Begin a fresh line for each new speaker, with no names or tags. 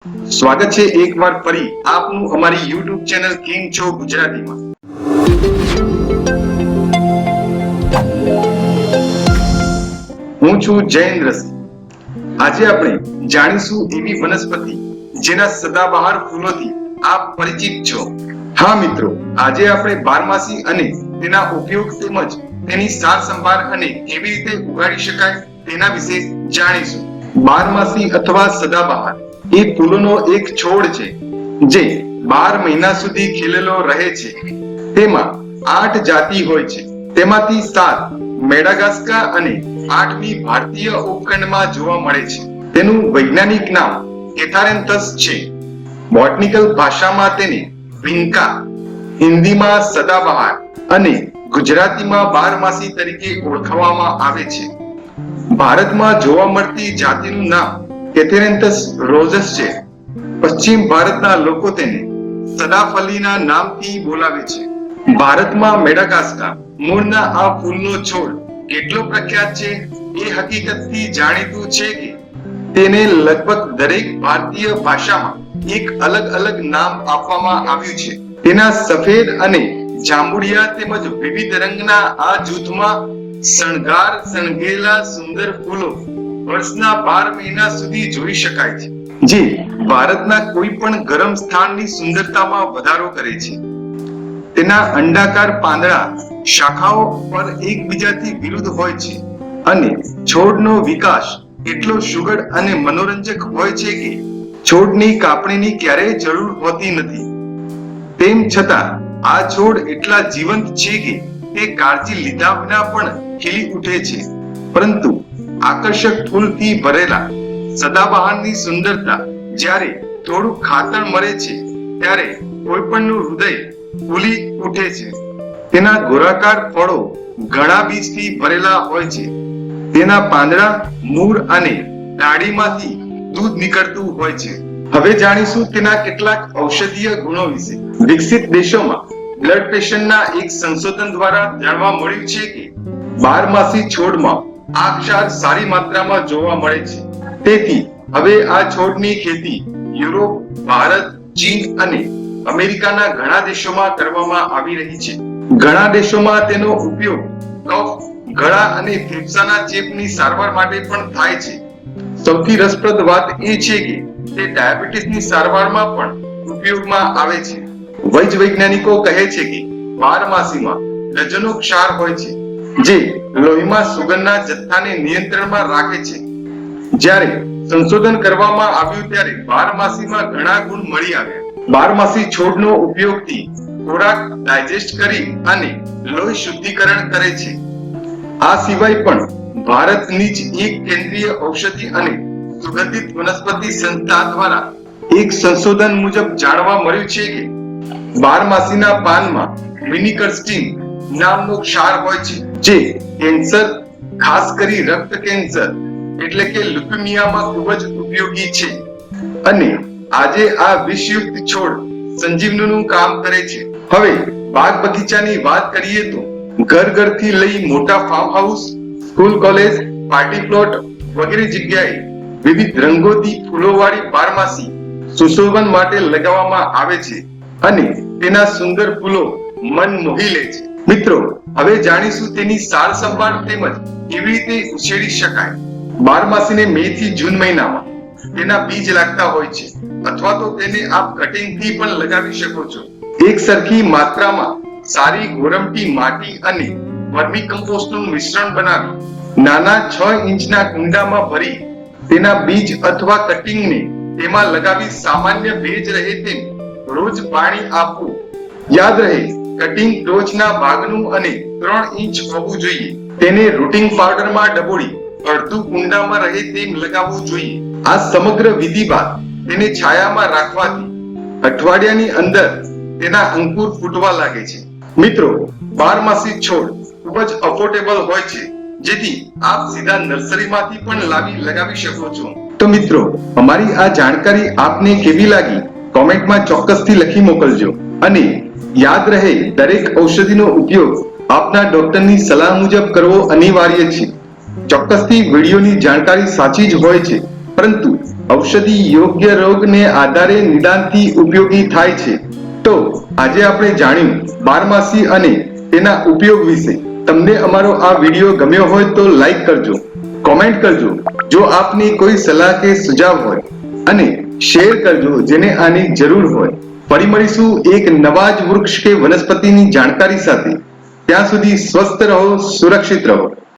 સ્વાગત છે એકવાર ફરી આપનું અમારી YouTube ચેનલ કેમ છો ગુજરાતીમાં। હું છું જયેન્દ્ર સિંહ। આજે આપણે જાણીશું એવી વનસ્પતિ જેના સદાબહાર ફૂલોથી આપ પરિચિત છો। હા મિત્રો, આજે આપણે બારમાસી અને તેના ઉપયોગ તેમજ તેની સાર સંભાળ અને કેવી રીતે ઉગાડી શકાય તેના વિશે જાણીશું। બારમાસી અથવા સદાબહાર એ ફૂલોનો એક છોડ છે જે 12 મહિના સુધી ખીલેલો રહે છે। તેમાં 8 જાતિ હોય છે, તેમાંથી 7 મેડાગાસ્કાર અને 8મી ભારતીય ઉપખંડમાં જોવા મળે છે। તેનું વૈજ્ઞાનિક નામ કેથારેન્થસ છે। બોટનિકલ ભાષામાં તેને વિન્કા, હિન્દીમાં સદાબહાર અને ગુજરાતીમાં બારમાસી તરીકે ઓળખવામાં આવે છે। ભારતમાં જોવા મળતી જાતિનું નામ કેથેરેન્થસ રોઝસ છે। પશ્ચિમ ભારતના લોકો તેને સદાફલીના નામથી બોલાવે છે। ભારતમાં મેડાગાસ્કાર મૂળના આ ફૂલનો છોડ કેટલો પ્રખ્યાત છે એ હકીકતથી જાણીતું છે કે તેને લગભગ દરેક ભારતીય ભાષામાં એક અલગ નામ આપવામાં આવ્યું છે। તેના સફેદ અને જાંબુડિયા તેમજ વિવિધ રંગના આ જૂથમાં શણગેલા સુંદર ફૂલો વર્ષના 12 મહિના સુધી જોઈ શકાય છે, જે ભારતના કોઈ પણ ગરમ સ્થાનની સુંદરતામાં વધારો કરે છે। તેના અંડાકાર પાંદડા શાખાઓ પર એકબીજાથી વિરુદ્ધ હોય છે અને છોડનો વિકાસ એટલો સુઘડ અને મનોરંજક હોય છે કે છોડની કાપણીની ક્યારેય જરૂર હોતી નથી। તેમ છતાં આ છોડ એટલા જીવંત છે કે તે કાળજી લીધા વિના પણ ખીલી ઉઠે છે। પરંતુ આકર્ષક ફૂલથી ભરેલા સદાબહારની સુંદરતા જ્યારે થોડું ખાતર મળે છે ત્યારે કોઈપણનું હૃદય ફૂલી ઉઠે છે। તેના ગોળાકાર ફળો ઘણા બીજથી ભરેલા હોય છે। તેના પાંદડા, મૂળ અને ડાળીમાંથી દૂધ નીકળતું હોય છે। હવે જાણીશું તેના કેટલાક ઔષધીય ગુણો વિશે। વિકસિત દેશોમાં બ્લડ પ્રેશરના એક સંશોધન દ્વારા જાણવા મળ્યું છે કે બારમાસી છોડમાં આ ક્ષાર સારી માત્રામાં જોવા મળે છે। તેથી હવે આ છોડની ખેતી યુરોપ, ભારત, ચીન અને અમેરિકાના ઘણા દેશોમાં કરવામાં આવી રહી છે। ઘણા દેશોમાં તેનો ઉપયોગ કફ, ગળા અને ફેફસાના ચેપની સારવાર માટે પણ થાય છે। સૌથી રસપ્રદ વાત એ છે કે તે ડાયાબિટીસની સારવારમાં પણ ઉપયોગમાં આવે છે। વૈજ્ઞાનિકો કહે છે કે બારમાસીમાં ડઝનો ક્ષાર હોય છે જે લોહીમાં સુગંધના જથ્થાને નિયંત્રણમાં રાખે છે। જ્યારે સંશોધન કરવામાં આવ્યું ત્યારે બારમાસીમાં ઘણા ગુણ મળી આવ્યા। બારમાસી છોડનો ઉપયોગથી ખોરાક ડાયજેસ્ટ કરી અને લોહી શુદ્ધિકરણ કરે છે। આ સિવાય પણ ભારતની જ એક કેન્દ્રીય ઔષધિ અને સુગંધિત વનસ્પતિ સંસ્થા દ્વારા એક સંશોધન મુજબ જાણવા મળ્યું છે કે બારમાસીના પાનમાં વિનિકર્સ્ટીન નામનો ક્ષાર હોય છે જે કેન્સર, ખાસ કરી રક્ત કેન્સર એટલે કે લ્યુકેમિયામાં ખૂબ જ ઉપયોગી છે। અને આજે આ વિષયુક્ત છોડ સંજીવનીનું કામ કરે છે। હવે બાગ બગીચાની વાત કરીએ તો ઘરથી લઈ મોટા farm house, school, college, party plot વગેરે જગ્યાએ વિવિધ રંગોથી ફૂલોવાળી બારમાસી સુશોભન માટે લગાવવામાં આવે છે અને તેના સુંદર ફૂલો મન મોહી લે છે। મિત્રો, હવે જાણીશું તેની સાર સંભાળ તેમજ કેવી રીતે ઉછેરી શકાય। બારમાસીને મે થી જૂન મહિનામાં તેના બીજ લાગતા હોય છે અથવા તો તેને આપ કટિંગથી પણ લગાવી શકો છો। એક સરખી માત્રામાં સારી ગોરમટી માટી અને વર્મી કમ્પોસ્ટનું મિશ્રણ બનાવી નાના 6 ઇંચના કુંડામાં ભરી તેના બીજ અથવા કટિંગને તેમાં લગાવી સામાન્ય ભેજ રહે તેમ રોજ પાણી આપવું। યાદ રહે, કટિંગ ટોચના ભાગનું અને 3 ઇંચ હોવું જોઈએ। તેને રૂટિંગ પાવડરમાં ડબોળી અડધું કુંડામાં રહે તેમ લગાવવું જોઈએ। આ સમગ્ર વિધિ બાદ તેને છાયામાં રાખવાથી અઠવાડિયાની અંદર તેના અંકુર ફૂટવા લાગે છે। મિત્રો, બારમાસી છોડ ખૂબ જ અફોર્ડેબલ હોય છે, જેથી આપ સીધા નર્સરીમાંથી પણ લાવી લગાવી શકો છો। તો મિત્રો, અમારી આ જાણકારી આપને કેવી લાગી કોમેન્ટમાં ચોક્કસથી લખી મોકલજો। અને યાદ રહે, દરેક ઔષધિનો ઉપયોગ આપના ડોક્ટરની સલાહ મુજબ કરવો અનિવાર્ય છે। ચોક્કસથી વિડીયોની જાણકારી સાચી જ હોય છે, પરંતુ ઔષધિ યોગ્ય રોગને આધારે નિદાનથી ઉપયોગી થાય છે. તો આજે આપણે જાણ્યું બારમાસી અને તેના ઉપયોગ વિશે. તમને અમારો આ વિડીયો ગમ્યો હોય તો લાઈક કરજો, કોમેન્ટ કરજો જો આપની કોઈ સલાહ કે સુઝાવ હોય, અને શેર કરજો જેને આની જરૂર હોય. ફરી મળીશું એક નવા જ વૃક્ષ કે વનસ્પતિની જાણકારી સાથે. ત્યાં સુધી સ્વસ્થ રહો, સુરક્ષિત રહો.